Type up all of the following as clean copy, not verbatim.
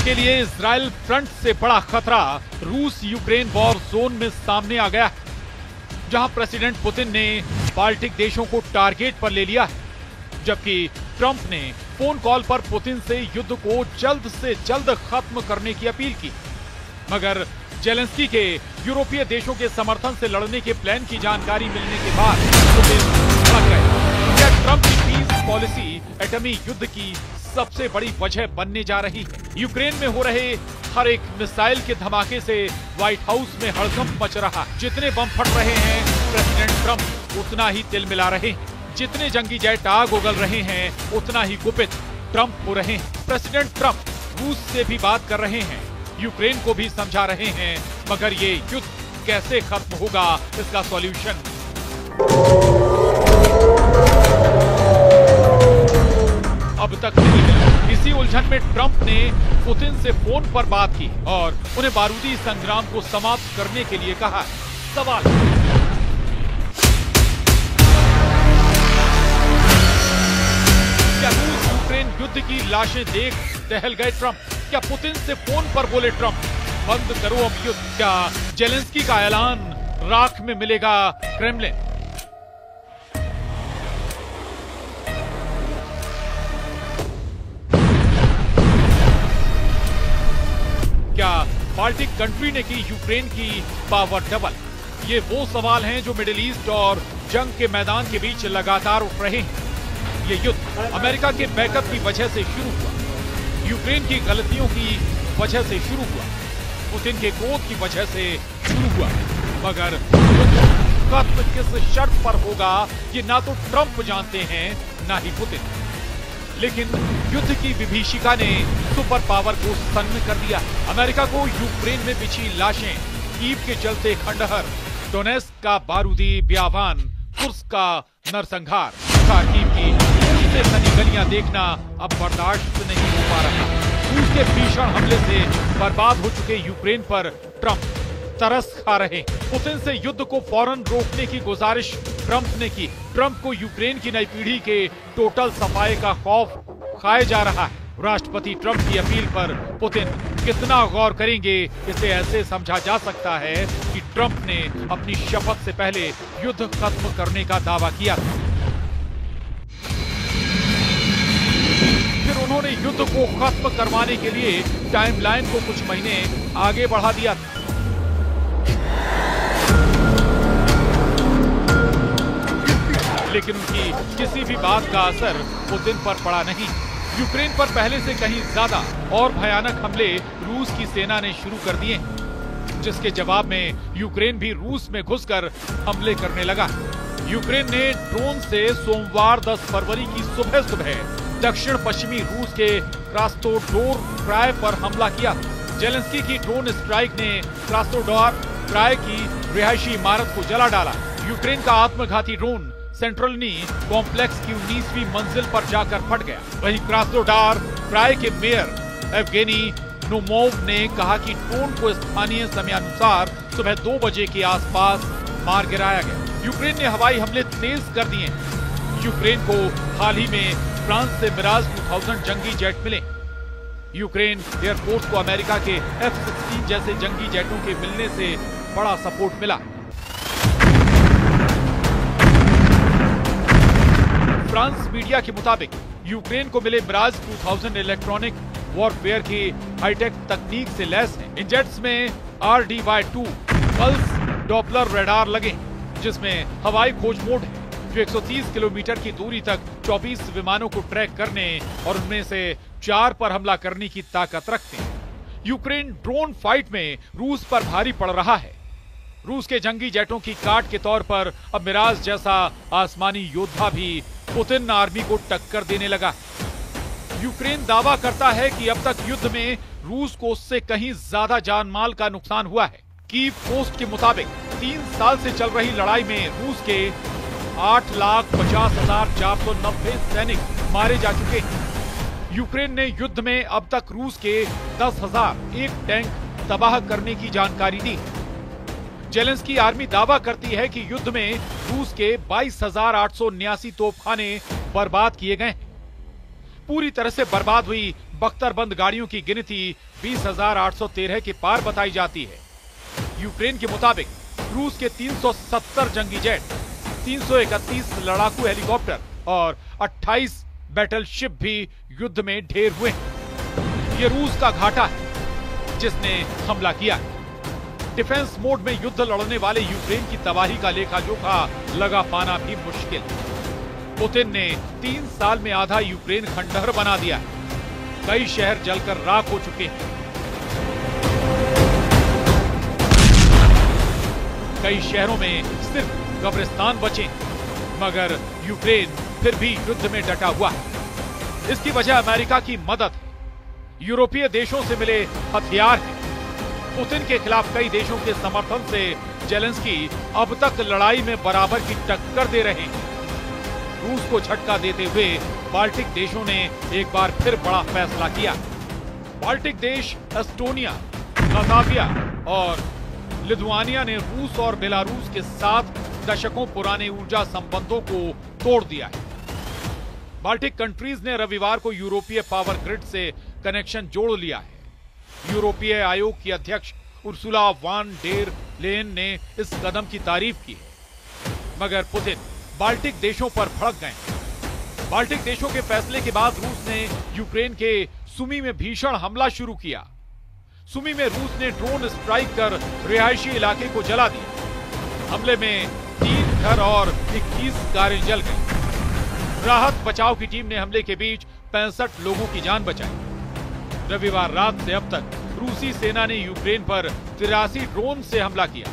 के लिए Israel front से बड़ा खतरा रूस यूक्रेन वॉर जोन में सामने आ गया है, जहां प्रेसिडेंट पुतिन ने बाल्टिक देशों को टारगेट पर ले लिया है, जबकि ट्रंप ने फोन कॉल पर पुतिन से युद्ध को जल्द से जल्द खत्म करने की अपील की। मगर जेलेंस्की के यूरोपीय देशों के समर्थन से लड़ने के प्लान की जानकारी मिलने के बाद पुतिन भड़क गए। क्या ट्रंप की पीस पॉलिसी एटमी युद्ध की सबसे बड़ी वजह बनने जा रही है? यूक्रेन में हो रहे हर एक मिसाइल के धमाके से व्हाइट हाउस में हड़कंप मच रहा है। जितने बम फट रहे हैं प्रेसिडेंट ट्रंप उतना ही तिल मिला रहे हैं, जितने जंगी जेट आग उगल रहे हैं उतना ही गुपित ट्रंप हो रहे हैं। प्रेसिडेंट ट्रंप रूस से भी बात कर रहे हैं, यूक्रेन को भी समझा रहे हैं, मगर ये युद्ध कैसे खत्म होगा, इसका सॉल्यूशन अब तक नहीं मिला। इसी उलझन में ट्रंप ने पुतिन से फोन पर बात की और उन्हें बारूदी संग्राम को समाप्त करने के लिए कहा। सवाल क्या रूस यूक्रेन युद्ध की लाशें देख दहल गए ट्रंप? क्या पुतिन से फोन पर बोले ट्रंप बंद करो अब युद्ध? क्या जेलेंस्की का ऐलान राख में मिलेगा क्रेमलिन? क्या बाल्टिक कंट्री ने की यूक्रेन की पावर डबल? ये वो सवाल हैं जो मिडिल ईस्ट और जंग के मैदान के बीच लगातार उठ रहे हैं। ये युद्ध अमेरिका के बैकअप की वजह से शुरू हुआ, यूक्रेन की गलतियों की वजह से शुरू हुआ, पुतिन के क्रोध की वजह से शुरू हुआ, मगर खत्म किस शर्त पर होगा ये ना तो ट्रंप जानते हैं ना ही पुतिन। लेकिन युद्ध की विभीषिका ने सुपर पावर को सन्न कर दिया। अमेरिका को यूक्रेन में बिछी लाशें, कीव के चलते खंडहर, डोनेस्क का बारूदी ब्यावान, कुर्स्क का नरसंहार, खार्किव की से सनी गलियां देखना अब बर्दाश्त नहीं हो पा रहा। रूस के भीषण हमले से बर्बाद हो चुके यूक्रेन पर ट्रंप तरस खा रहे। पुतिन से युद्ध को फौरन रोकने की गुजारिश ट्रंप ने की। ट्रंप को यूक्रेन की नई पीढ़ी के टोटल सफाए का खौफ खाए जा रहा है। राष्ट्रपति ट्रंप की अपील पर पुतिन कितना गौर करेंगे, इसे ऐसे समझा जा सकता है कि ट्रंप ने अपनी शपथ से पहले युद्ध खत्म करने का दावा किया था। फिर उन्होंने युद्ध को खत्म करवाने के लिए टाइमलाइन को कुछ महीने आगे बढ़ा दिया था। लेकिन उनकी किसी भी बात का असर पुतिन पर पड़ा नहीं। यूक्रेन पर पहले से कहीं ज्यादा और भयानक हमले रूस की सेना ने शुरू कर दिए, जिसके जवाब में यूक्रेन भी रूस में घुसकर हमले करने लगा। यूक्रेन ने ड्रोन से सोमवार 10 फरवरी की सुबह दक्षिण पश्चिमी रूस के क्रास्नोदार क्राय पर हमला किया। जेलेंस्की की ड्रोन स्ट्राइक ने क्रास्नोदार क्राय की रिहायशी इमारत को जला डाला। यूक्रेन का आत्मघाती ड्रोन सेंट्रलनी कॉम्प्लेक्स की 19वीं मंजिल पर जाकर फट गया। वहीं क्रास्नोदार क्राय के मेयर एवगेनी नोमोव ने कहा कि ड्रोन को स्थानीय समयानुसार सुबह 2 बजे के आसपास मार गिराया गया। यूक्रेन ने हवाई हमले तेज कर दिए। यूक्रेन को हाल ही में फ्रांस से मिराज 2000 जंगी जेट मिले। यूक्रेन एयरफोर्स को अमेरिका के F-16 जैसे जंगी जेटों के मिलने से बड़ा सपोर्ट मिला। फ्रांस मीडिया के मुताबिक यूक्रेन को मिले मिराज 2000 इलेक्ट्रॉनिक वॉरफेयर की हाईटेक तकनीक से लैस है। इन जेट्स में RDY-2 पल्स डॉपलर रडार लगे, जिसमें हवाई खोज मोड है, जो 130 किलोमीटर की दूरी तक 24 विमानों को ट्रैक करने और उनमें से 4 पर हमला करने की ताकत रखते हैं। यूक्रेन ड्रोन फाइट में रूस पर भारी पड़ रहा है। रूस के जंगी जेटों की काट के तौर पर अब मिराज जैसा आसमानी योद्धा भी पुतिन आर्मी को टक्कर देने लगा। यूक्रेन दावा करता है कि अब तक युद्ध में रूस को उससे कहीं ज्यादा जान माल का नुकसान हुआ है। कीव पोस्ट के मुताबिक 3 साल से चल रही लड़ाई में रूस के 8,50,490 सैनिक मारे जा चुके हैं। यूक्रेन ने युद्ध में अब तक रूस के 10,001 टैंक तबाह करने की जानकारी दी। जेलेंस्की आर्मी दावा करती है कि युद्ध में रूस के 22,879 तोपखाने बर्बाद किए गए। पूरी तरह से बर्बाद हुई बख्तरबंद गाड़ियों की गिनती 20,813 के पार बताई जाती है। यूक्रेन के मुताबिक रूस के 370 जंगी जेट, 331 लड़ाकू हेलीकॉप्टर और 28 बैटलशिप भी युद्ध में ढेर हुए हैं। ये रूस का घाटा है जिसने हमला किया। डिफेंस मोड में युद्ध लड़ने वाले यूक्रेन की तबाही का लेखा जोखा लगा पाना भी मुश्किल। पुतिन ने 3 साल में आधा यूक्रेन खंडहर बना दिया है। कई शहर जलकर राख हो चुके हैं। कई शहरों में सिर्फ कब्रिस्तान बचे, मगर यूक्रेन फिर भी युद्ध में डटा हुआ है। इसकी वजह अमेरिका की मदद है, यूरोपीय देशों से मिले हथियार हैं। पुतिन के खिलाफ कई देशों के समर्थन से जेलेंस्की अब तक लड़ाई में बराबर की टक्कर दे रहे हैं। रूस को झटका देते हुए बाल्टिक देशों ने एक बार फिर बड़ा फैसला किया। बाल्टिक देश एस्टोनिया, लातविया और लिथुआनिया ने रूस और बेलारूस के साथ दशकों पुराने ऊर्जा संबंधों को तोड़ दिया है। बाल्टिक कंट्रीज ने रविवार को यूरोपीय पावर ग्रिड से कनेक्शन जोड़ लिया है। यूरोपीय आयोग की अध्यक्ष उर्सुला वान डेर लेयन ने इस कदम की तारीफ की है, मगर पुतिन बाल्टिक देशों पर भड़क गए। बाल्टिक देशों के फैसले के बाद रूस ने यूक्रेन के सुमी में भीषण हमला शुरू किया। सुमी में रूस ने ड्रोन स्ट्राइक कर रिहायशी इलाके को जला दिया। हमले में 3 घर और 21 कारें जल गई। राहत बचाव की टीम ने हमले के बीच 65 लोगों की जान बचाई। रविवार रात से अब तक रूसी सेना ने यूक्रेन पर 83 ड्रोन से हमला किया,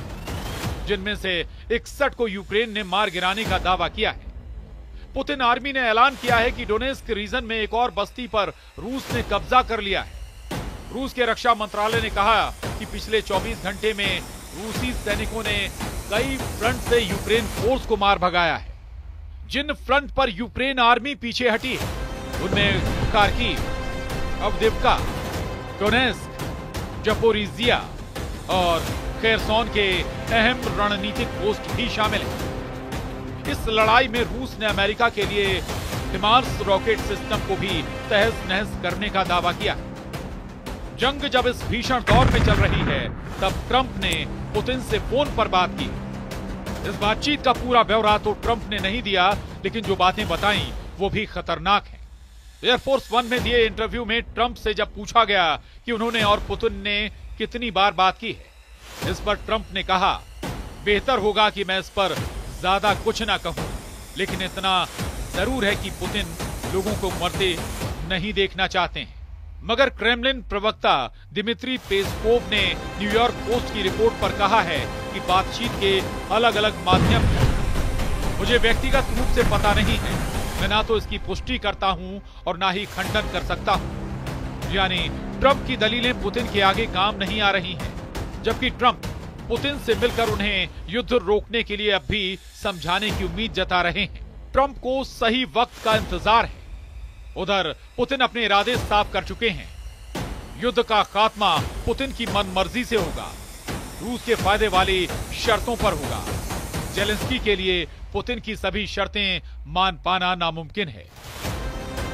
जिनमें से 61 को यूक्रेन ने मार गिराने का दावा किया है। पुतिन आर्मी ने ऐलान किया है कि डोनेस्क रीजन में एक और बस्ती पर रूस ने कब्जा कर लिया है। रूस के रक्षा मंत्रालय ने कहा कि पिछले 24 घंटे में रूसी सैनिकों ने कई फ्रंट से यूक्रेन फोर्स को मार भगाया है। जिन फ्रंट पर यूक्रेन आर्मी पीछे हटी है उनमें खार्किव, अवदिव्का, डोनेस्क, जपोरिजिया और खेरसोन के अहम रणनीतिक पोस्ट भी शामिल हैं। इस लड़ाई में रूस ने अमेरिका के लिए हिमार्स रॉकेट सिस्टम को भी तहस नहस करने का दावा किया। जंग जब इस भीषण दौर में चल रही है, तब ट्रंप ने पुतिन से फोन पर बात की। इस बातचीत का पूरा ब्यौरा तो ट्रंप ने नहीं दिया, लेकिन जो बातें बताई वो भी खतरनाक हैं। एयरफोर्स 1 में दिए इंटरव्यू में ट्रंप से जब पूछा गया कि उन्होंने और पुतिन ने कितनी बार बात की है, इस पर ट्रंप ने कहा, बेहतर होगा कि मैं इस पर ज्यादा कुछ ना कहूं, लेकिन इतना जरूर है कि पुतिन लोगों को मरते नहीं देखना चाहते हैं। मगर क्रेमलिन प्रवक्ता दिमित्री पेस्कोव ने न्यूयॉर्क पोस्ट की रिपोर्ट पर कहा है कि बातचीत के अलग अलग माध्यम हैं। मुझे व्यक्तिगत रूप से पता नहीं है, मैं ना तो इसकी पुष्टि करता हूं और ना ही खंडन कर सकता हूं। यानी ट्रंप की दलीलें पुतिन के आगे काम नहीं आ रही हैं, जबकि ट्रंप पुतिन से मिलकर उन्हें युद्ध रोकने के लिए अब भी समझाने की उम्मीद जता रहे हैं। ट्रंप को सही वक्त का इंतजार है। उधर पुतिन अपने इरादे साफ कर चुके हैं। युद्ध का खात्मा पुतिन की मनमर्जी से होगा, रूस के फायदे वाली शर्तों पर होगा। जेलेंस्की के लिए पुतिन की सभी शर्तें मान पाना नामुमकिन है।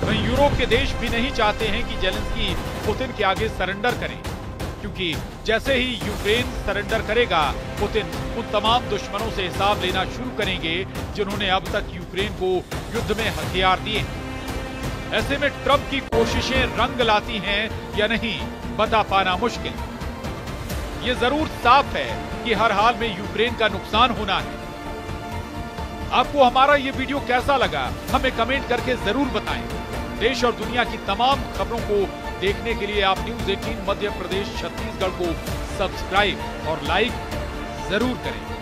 वहीं यूरोप के देश भी नहीं चाहते हैं कि जेलेंस्की पुतिन के आगे सरेंडर करें, क्योंकि जैसे ही यूक्रेन सरेंडर करेगा, पुतिन उन तमाम दुश्मनों से हिसाब लेना शुरू करेंगे जिन्होंने अब तक यूक्रेन को युद्ध में हथियार दिए। ऐसे में ट्रंप की कोशिशें रंग लाती हैं या नहीं, बता पाना मुश्किल। ये जरूर साफ है कि हर हाल में यूक्रेन का नुकसान होना है। आपको हमारा ये वीडियो कैसा लगा, हमें कमेंट करके जरूर बताएं। देश और दुनिया की तमाम खबरों को देखने के लिए आप न्यूज़ 18 मध्य प्रदेश छत्तीसगढ़ को सब्सक्राइब और लाइक जरूर करें।